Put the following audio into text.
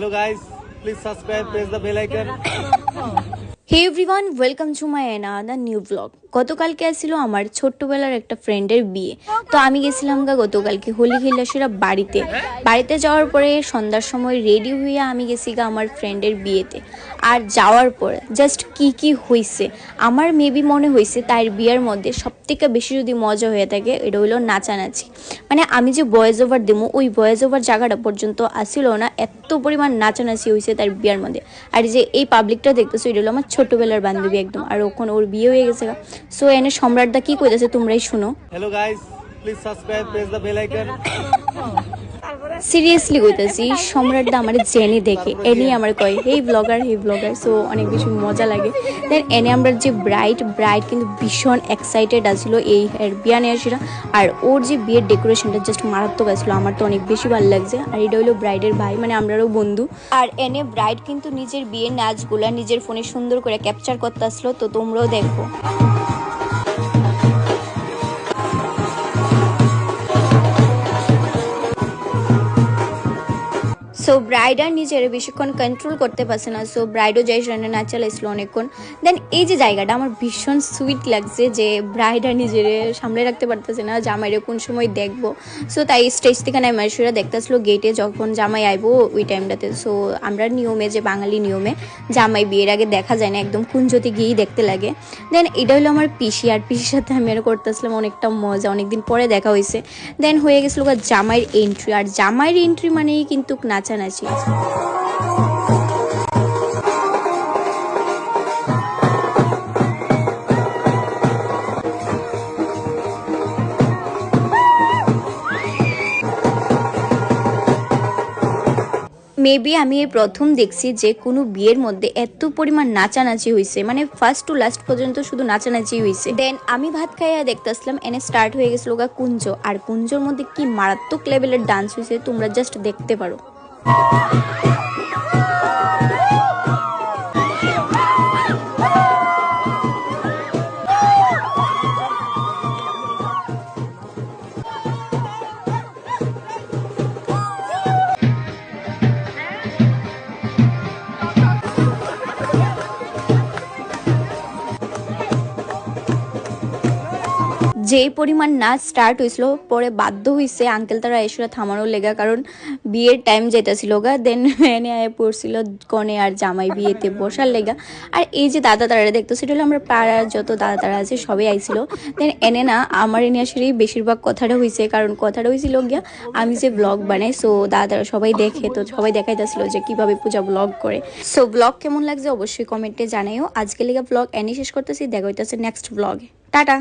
Hello guys, please subscribe, press the bell icon. Hey everyone, welcome to my another new blog. গতকালকে আসছিল আমার ছোট্টবেলার একটা ফ্রেন্ডের বিয়ে, তো আমি গেছিলাম গতকালকে হোলি খেলাসিরা বাড়িতে যাওয়ার পরে সন্ধ্যার সময় রেডি হইয়া আমি গেছি আমার ফ্রেন্ডের বিয়েতে। আর যাওয়ার পরে জাস্ট কি হয়েছে আমার মেবি মনে হয়েছে তার বিয়ের মধ্যে সবথেকে বেশি যদি মজা হয়ে থাকে এটা হইলো নাচানাচি। মানে আমি যে ভয়েস ওভার দেবো ওই ভয়েস ওভার জায়গাটা পর্যন্ত আসছিল না, এত পরিমাণ নাচানাচি হয়েছে তার বিয়ের মধ্যে। আর যে এই পাবলিকটা দেখতেছো এটা হলো আমার ছোটবেলার বান্ধবী একদম, আর ওখানে ওর বিয়ে হয়ে গেছে। সো এনে সম্রাটদা কি কইতেছে তোমরাই শুনো। Hello guys, please subscribe, press the bell icon. Seriously কইতেছি, সম্রাটদা আমার জেনে দেখে এনে আমার কয় হেই ব্লগার। সো অনেক বেশি মজা লাগে। দেন এনে আমরা যে ব্রাইড কিন্তু ভীষণ এক্সাইটেড আছিল এই বিয়া নিয়ে আসিরা, আর ওর যে বিয়ের ডেকোরেশনটা জাস্ট মারাত্মক আসলো, আমার তো অনেক বেশি ভালো লাগছে। আর এটা হলো ব্রাইডের ভাই, মানে আমরাও বন্ধু। আর এনে ব্রাইড কিন্তু নিজের বিয়ের নাচগুলা নিজের ফোনে সুন্দর করে ক্যাপচার করতে আসলো, তো তোমরাও দেখো। সো ব্রাইড আর নিজের বেশিক্ষণ কন্ট্রোল করতে পারছে না, সো ব্রাইডও যাই রান্না না চালাইছিল অনেকক্ষণ। দেন এই যে জায়গাটা আমার ভীষণ সুইট লাগছে যে ব্রাইড আর নিজের সামলে রাখতে পারতেছে না জামাইরে কোন সময় দেখবো। সো তাই স্টেজ থেকে নাইমাসুরা দেখতেছিল গেটে যখন জামাই আইবো ওই টাইমটাতে। সো আমরা নিয়মে, যে বাঙালি নিয়মে জামাই বিয়ের আগে দেখা যায় না, একদম কুঞ্জতে গিয়েই দেখতে লাগে। দেন এটা হলো আমার পিসি, আর পিসির সাথে আমি আর করতেছিলাম অনেকটা মজা, অনেকদিন পরে দেখা হয়েছে। দেন হয়ে গেছিলো জামাইয়ের এন্ট্রি, আর জামাইয়ের এন্ট্রি মানেই কিন্তু নাচানাচি। মেবি আমি এই প্রথম দেখছি যে কোনো বিয়ের মধ্যে এত পরিমাণ নাচানাচি হয়েছে, মানে ফার্স্ট টু লাস্ট পর্যন্ত শুধু নাচানাচি হয়েছে। দেন আমি ভাত খাইয়া দেখতেছিলাম এনে স্টার্ট হয়ে গেছিল কুঞ্জ, আর কুঞ্জর মধ্যে কি মারাত্মক লেভেলের ডান্স হয়েছে তোমরা জাস্ট দেখতে পারো। যে পরিমাণ নাচ স্টার্ট হয়েছিল পরে বাধ্য হয়েছে আঙ্কেল তারা এসে থামানোর লেগা, কারণ বিয়ের টাইম যেতেছিল গা। দেন এনে আয় পড়ছিল কনে আর জামাই বিয়েতে বসার লেগা। আর এই যে দাদা তারা দেখতো সেটা হলো আমরা পাড়ার যত দাদা তারা আছে সবাই আইছিল। দেন এনে না আমার এনে আসলে বেশিরভাগ কথাটা হয়েছে, কারণ কথাটা হয়েছিল গিয়া আমি যে ব্লগ বানাই, সো দাদা তারা সবাই দেখে, তো সবাই দেখাইতেছিল যে কিভাবে পূজা ব্লগ করে। সো ব্লগ কেমন লাগছে অবশ্যই কমেন্টে জানাইও। আজকে লেগা ব্লগ এনে শেষ করতেছি, দেখা হইতেছে নেক্সট ব্লগে। টাটা।